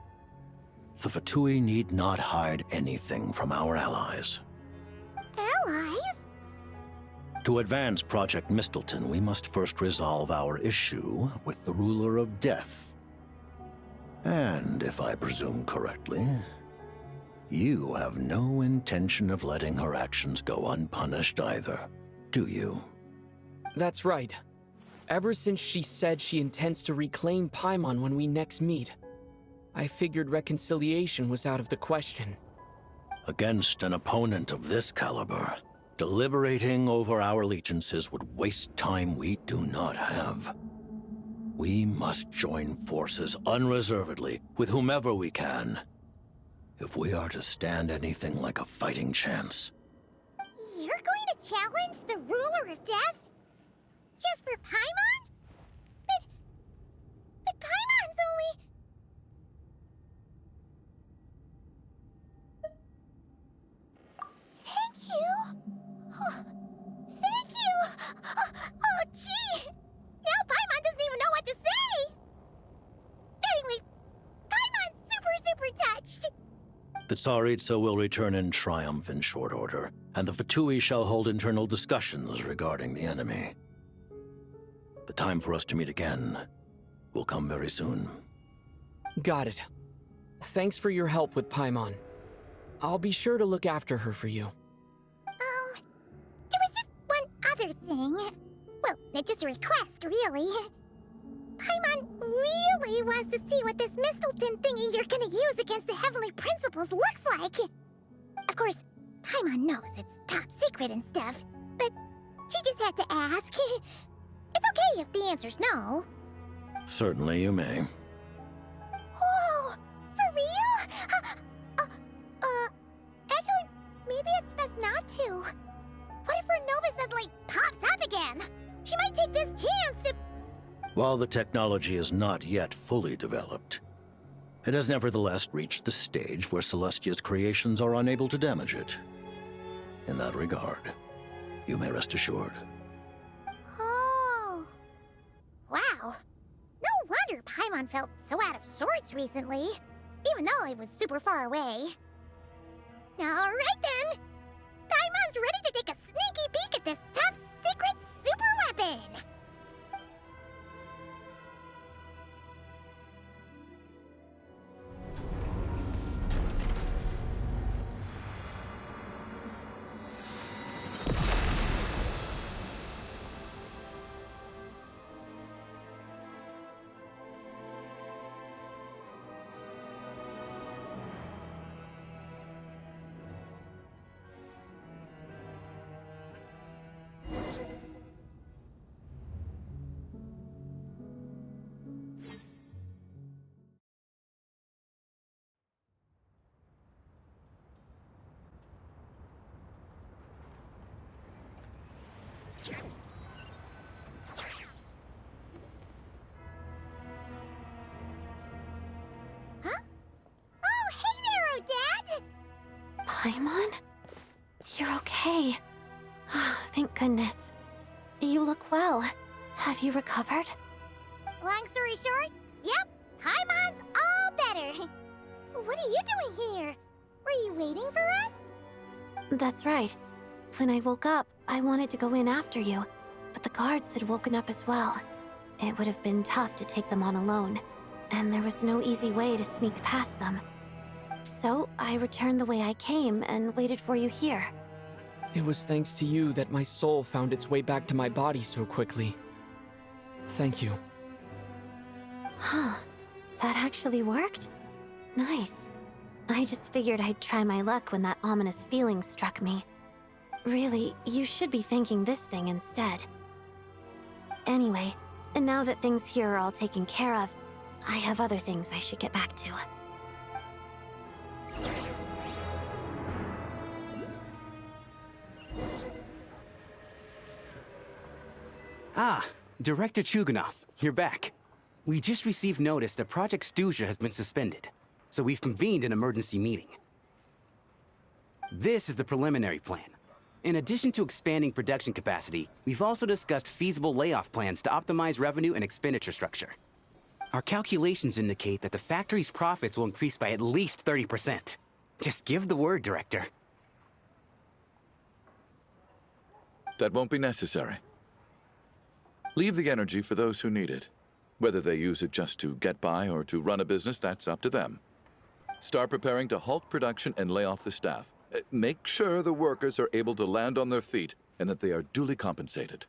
M: the Fatui need not hide anything from our allies.
K: Allies?
M: To advance Project Mistleton, we must first resolve our issue with the Ruler of Death. And if I presume correctly, you have no intention of letting her actions go unpunished either, do you?
A: That's right. Ever since she said she intends to reclaim Paimon when we next meet, I figured reconciliation was out of the question.
M: Against an opponent of this caliber, deliberating over our allegiances would waste time we do not have. We must join forces unreservedly with whomever we can, if we are to stand anything like a fighting chance.
K: You're going to challenge the Ruler of Death? Just for Paimon? But Paimon's only... Thank you. Oh, thank you. Oh, gee. Now Paimon doesn't even know what to say. Anyway, Paimon's super touched.
M: The Tsaritsa will return in triumph in short order, and the Fatui shall hold internal discussions regarding the enemy. The time for us to meet again will come very soon.
A: Got it. Thanks for your help with Paimon. I'll be sure to look after her for you.
K: There was just one other thing. Well, it's just a request, really. Paimon really wants to see what this Mistleton thingy you're gonna use against the Heavenly Principles looks like. Of course, Paimon knows it's top secret and stuff, but she just had to ask. It's okay if the answer's no.
M: Certainly you may.
K: Oh, for real? Actually, maybe it's best not to. What if her Nova suddenly pops up again? She might take this chance to...
M: While the technology is not yet fully developed, it has nevertheless reached the stage where Celestia's creations are unable to damage it. In that regard, you may rest assured.
K: Oh. Wow. No wonder Paimon felt so out of sorts recently, even though it was super far away. Alright then! Paimon's ready to take a sneaky peek at this top secret super weapon! Huh? Oh, hey there, Odette!
B: Paimon? You're okay. Thank goodness. You look well. Have you recovered?
K: Long story short, yep, Paimon's all better. What are you doing here? Were you waiting for us?
B: That's right. When I woke up, I wanted to go in after you, but the guards had woken up as well. It would have been tough to take them on alone, and there was no easy way to sneak past them. So I returned the way I came and waited for you here.
A: It was thanks to you that my soul found its way back to my body so quickly. Thank you.
B: Huh. That actually worked? Nice. I just figured I'd try my luck when that ominous feeling struck me. Really, you should be thanking this thing instead. Anyway, and now that things here are all taken care of, I have other things I should get back to.
N: Ah, Director Chuganov, you're back. We just received notice that Project Stuzha has been suspended, so we've convened an emergency meeting. This is the preliminary plan. In addition to expanding production capacity, we've also discussed feasible layoff plans to optimize revenue and expenditure structure. Our calculations indicate that the factory's profits will increase by at least 30%. Just give the word, Director.
D: That won't be necessary. Leave the energy for those who need it. Whether they use it just to get by or to run a business, that's up to them. Start preparing to halt production and lay off the staff. Make sure the workers are able to land on their feet and that they are duly compensated.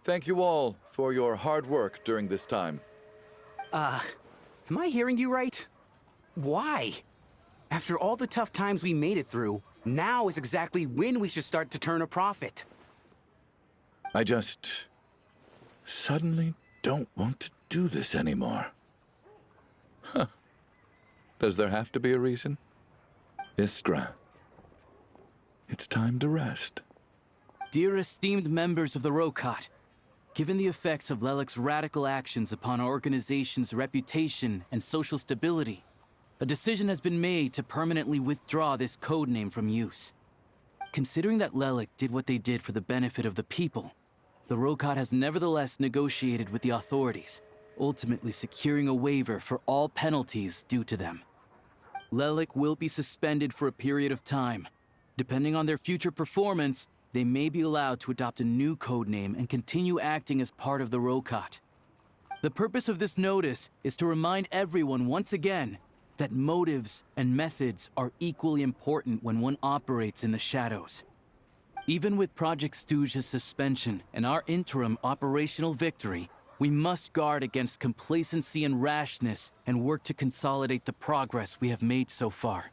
D: Thank you all for your hard work during this time.
N: Am I hearing you right? Why? After all the tough times we made it through, now is exactly when we should start to turn a profit.
D: I just suddenly don't want to do this anymore. Huh. Does there have to be a reason? Iskra, it's time to rest.
O: Dear esteemed members of the Rokat, given the effects of Lelik's radical actions upon our organization's reputation and social stability, a decision has been made to permanently withdraw this codename from use. Considering that Lelik did what they did for the benefit of the people, the Rokat has nevertheless negotiated with the authorities, ultimately securing a waiver for all penalties due to them. Lelik will be suspended for a period of time. Depending on their future performance, they may be allowed to adopt a new codename and continue acting as part of the Rokat. The purpose of this notice is to remind everyone once again that motives and methods are equally important when one operates in the shadows. Even with Project Stuzha's suspension and our interim operational victory, we must guard against complacency and rashness and work to consolidate the progress we have made so far.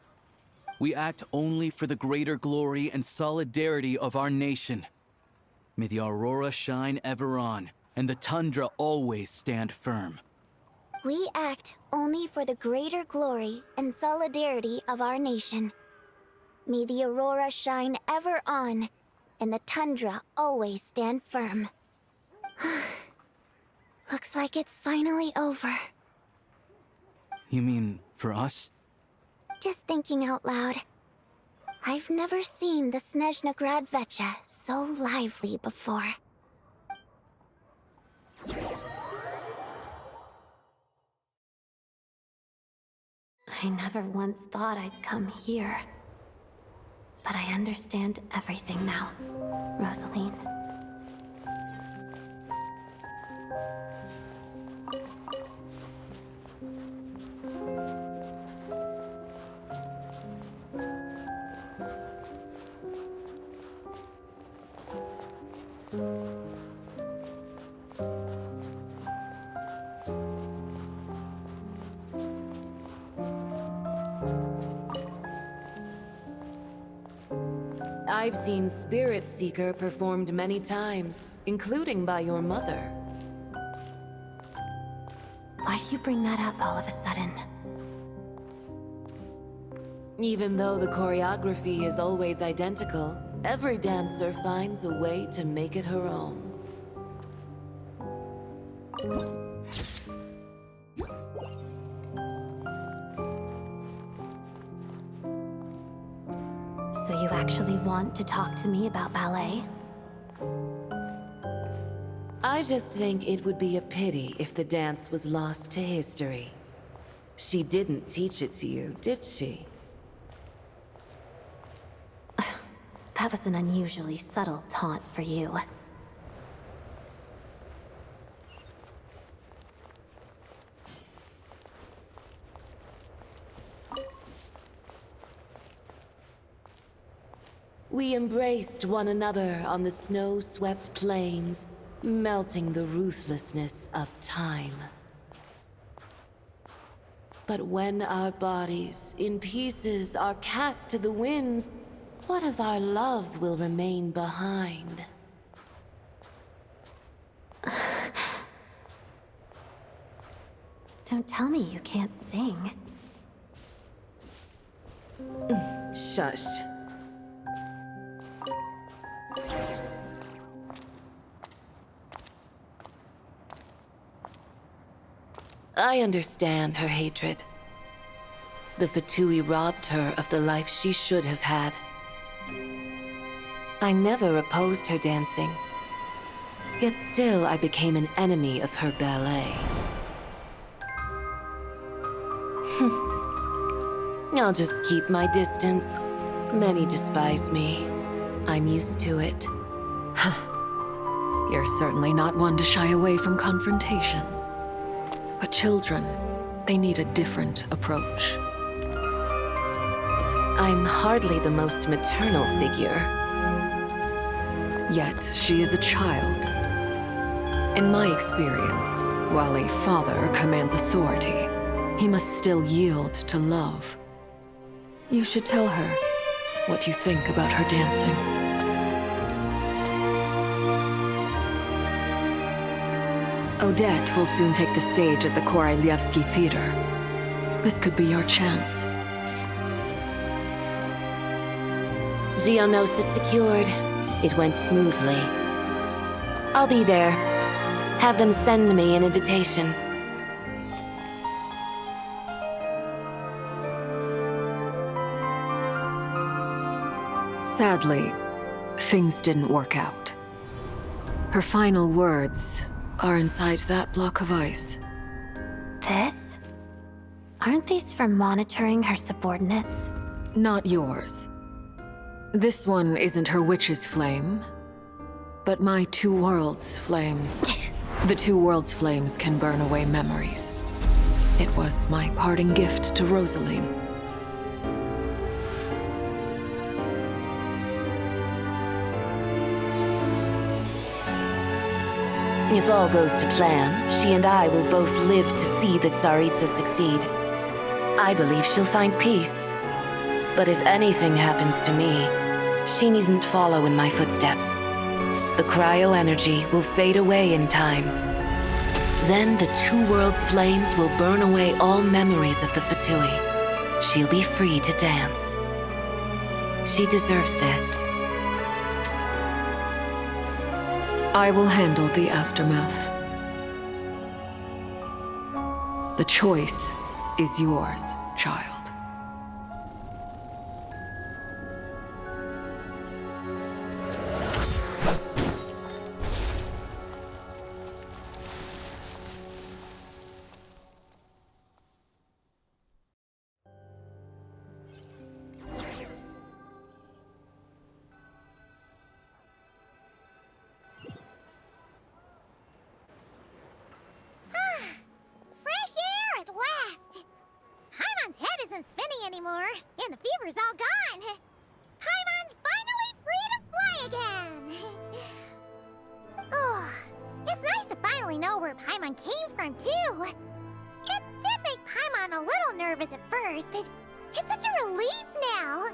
O: We act only for the greater glory and solidarity of our nation. May the aurora shine ever on, and the tundra always stand firm.
K: We act only for the greater glory and solidarity of our nation. May the aurora shine ever on, and the tundra always stand firm. Looks like it's finally over.
O: You mean for us?
K: Just thinking out loud. I've never seen the Snezhnaya Vecha so lively before.
B: I never once thought I'd come here. But I understand everything now, Rosaline.
P: I've seen Spirit Seeker performed many times, including by your mother.
B: Why do you bring that up all of a sudden?
P: Even though the choreography is always identical, every dancer finds a way to make it her own.
B: So you actually want to talk to me about ballet?
P: I just think it would be a pity if the dance was lost to history. She didn't teach it to you, did she?
B: That was an unusually subtle taunt for you.
P: We embraced one another on the snow-swept plains, melting the ruthlessness of time. But when our bodies, in pieces, are cast to the winds, what of our love will remain behind?
B: Don't tell me you can't sing.
P: Shush. I understand her hatred. The Fatui robbed her of the life she should have had. I never opposed her dancing. Yet still I became an enemy of her ballet. I'll just keep my distance. Many despise me. I'm used to it.
J: You're certainly not one to shy away from confrontation. But children, they need a different approach.
P: I'm hardly the most maternal figure.
J: Yet, she is a child. In my experience, while a father commands authority, he must still yield to love. You should tell her what you think about her dancing. Odette will soon take the stage at the Koralyevsky Theater. This could be your chance.
P: Geonosis secured. It went smoothly. I'll be there. Have them send me an invitation.
J: Sadly, things didn't work out. Her final words are inside that block of ice.
B: This? Aren't these for monitoring her subordinates?
J: Not yours. This one isn't her witch's flame, but my two worlds' flames. The two worlds' flames can burn away memories. It was my parting gift to Rosaline.
P: If all goes to plan, she and I will both live to see the Tsaritsa succeed. I believe she'll find peace. But if anything happens to me, she needn't follow in my footsteps. The cryo-energy will fade away in time. Then the two worlds' flames will burn away all memories of the Fatui. She'll be free to dance. She deserves this.
J: I will handle the aftermath. The choice is yours, child.
K: Fresh air at last! Paimon's head isn't spinning anymore, and the fever's all gone. Paimon's finally free to fly again! Oh, it's nice to finally know where Paimon came from, too. It did make Paimon a little nervous at first, but it's such a relief now.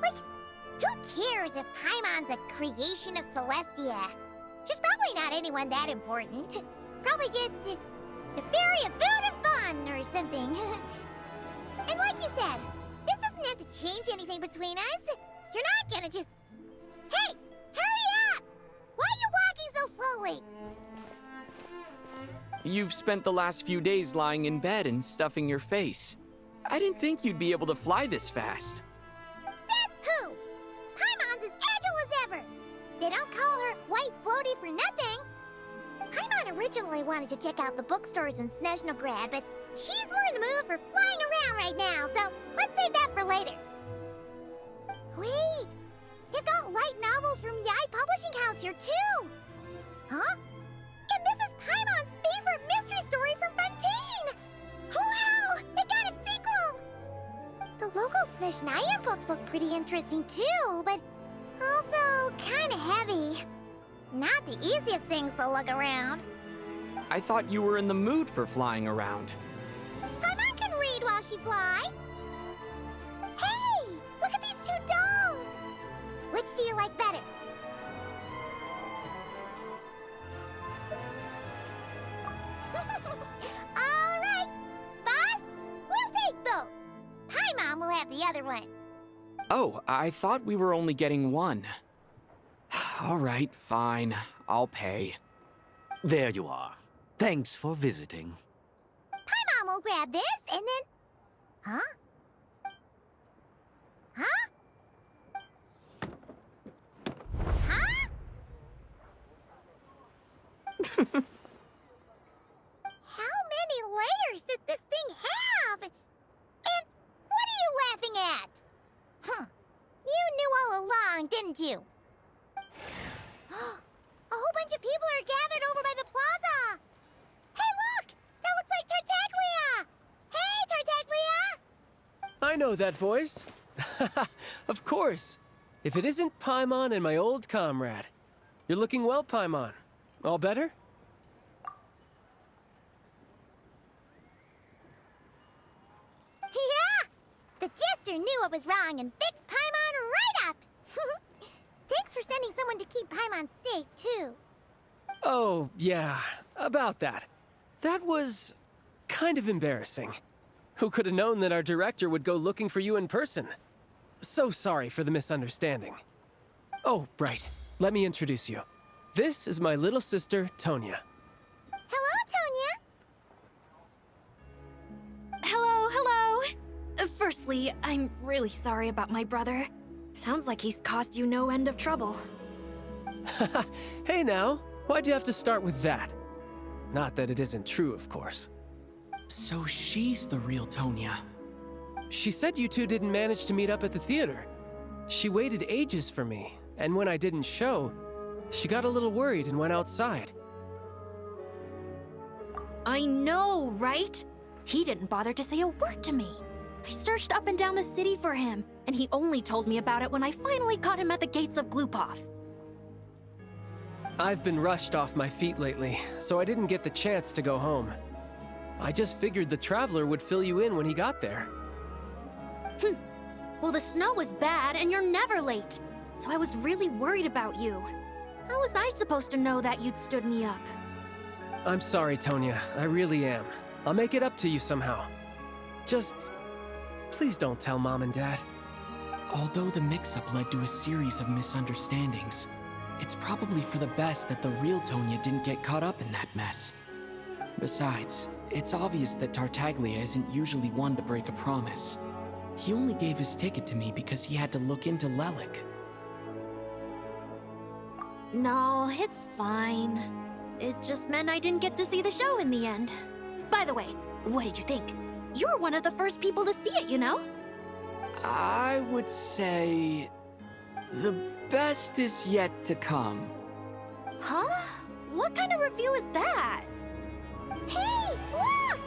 K: Like, who cares if Paimon's a creation of Celestia? She's probably not anyone that important. Probably just the fairy of food and fun or something. And like you said, this doesn't have to change anything between us. You're not gonna just... Hey, hurry up! Why are you walking so slowly?
A: You've spent the last few days lying in bed and stuffing your face. I didn't think you'd be able to fly this fast.
K: Says who? Paimon's as agile as ever. They don't call her White Floaty for nothing. Paimon originally wanted to check out the bookstores in Snezhnaya, but she's more in the mood for flying around right now, so let's save that for later. Wait, they've got light novels from Yai Publishing House here too. Huh? And this is Paimon's favorite mystery story from Fontaine! Wow, it got a sequel! The local Snezhnaya books look pretty interesting too, but also kinda heavy. Not the easiest things to look around.
A: I thought you were in the mood for flying around.
K: Paimon can read while she flies. Hey, look at these two dolls. Which do you like better? All right, boss, we'll take both. Paimon will have the other one.
A: Oh, I thought we were only getting one. All right, fine. I'll pay.
Q: There you are. Thanks for visiting.
K: will grab this, and then... Huh? Huh? Huh? How many layers does this thing have? And what are you laughing at? Huh. You knew all along, didn't you? A whole bunch of people are gathered over by the plaza. Hey, look! That looks like Tartaglia! Hey, Tartaglia!
Q: I know that voice. Of course. If it isn't Paimon and my old comrade. You're looking well, Paimon. All better?
K: Yeah! The Jester knew I was wrong and fixed Paimon right up! Thanks for sending someone to keep Paimon safe, too.
Q: Oh, yeah. About that. That was... kind of embarrassing. Who could have known that our director would go looking for you in person? So sorry for the misunderstanding. Oh, right. Let me introduce you. This is my little sister, Tonya.
K: Hello, Tonya!
R: Hello, hello! Firstly, I'm really sorry about my brother. Sounds like he's caused you no end of trouble.
Q: Hey now, why'd you have to start with that? Not that it isn't true, of course.
A: So she's the real Tonya.
Q: She said you two didn't manage to meet up at the theater. She waited ages for me, and when I didn't show, she got a little worried and went outside.
R: I know, right? He didn't bother to say a word to me. I searched up and down the city for him, and he only told me about it when I finally caught him at the gates of Glupov.
Q: I've been rushed off my feet lately, so I didn't get the chance to go home. I just figured the Traveler would fill you in when he got there.
R: Well, the snow was bad, and you're never late, so I was really worried about you. How was I supposed to know that you'd stood me up?
Q: I'm sorry, Tonya. I really am. I'll make it up to you somehow. Just... please don't tell Mom and Dad.
A: Although the mix-up led to a series of misunderstandings, it's probably for the best that the real Tonya didn't get caught up in that mess. Besides, it's obvious that Tartaglia isn't usually one to break a promise. He only gave his ticket to me because he had to look into Lelik.
R: No, it's fine. It just meant I didn't get to see the show in the end. By the way, what did you think? You were one of the first people to see it, you know?
A: I would say... the best is yet to come.
R: Huh? What kind of review is that?
K: Hey, look!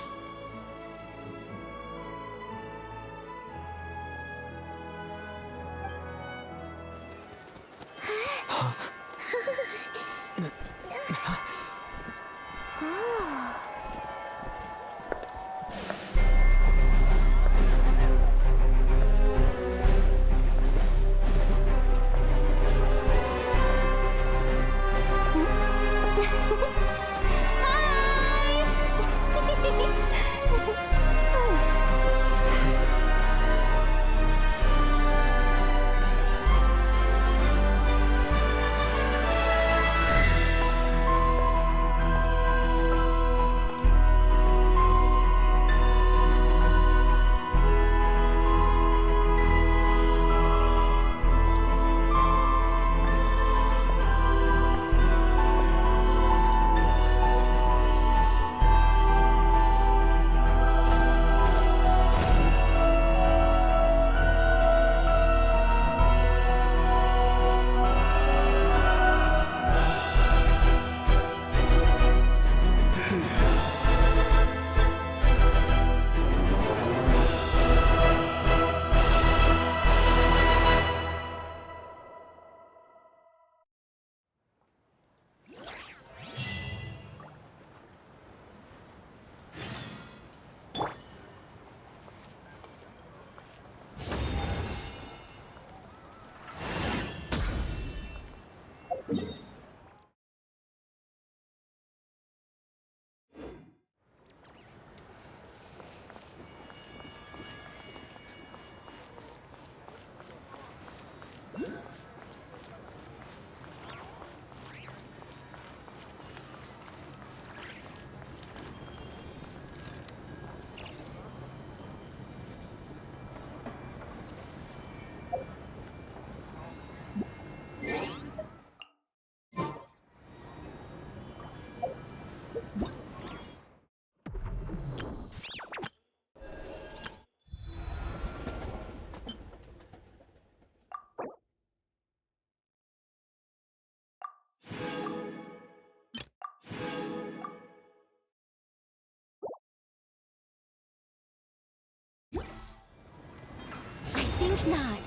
R: not?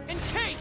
Q: And Kate!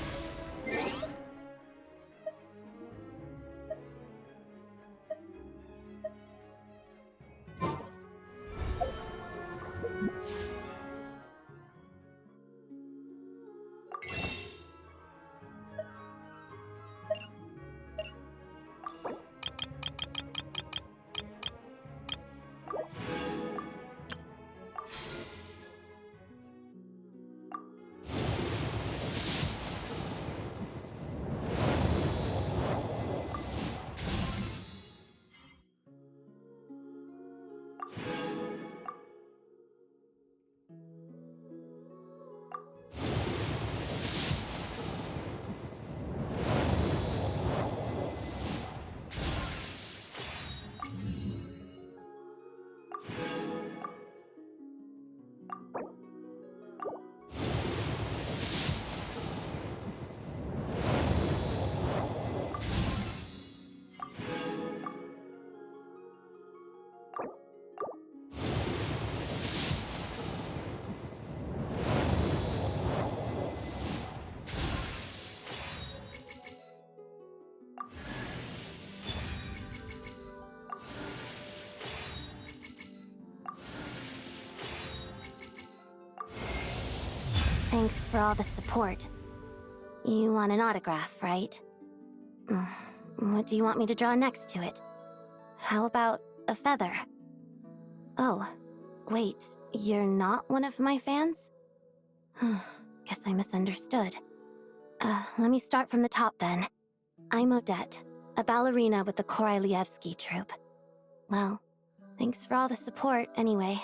B: Thanks for all the support. You want an autograph, right? What do you want me to draw next to it? How about a feather? Oh, wait, you're not one of my fans? Guess I misunderstood. Let me start from the top then. I'm Odette, a ballerina with the Korailievsky troupe. Well, thanks for all the support anyway.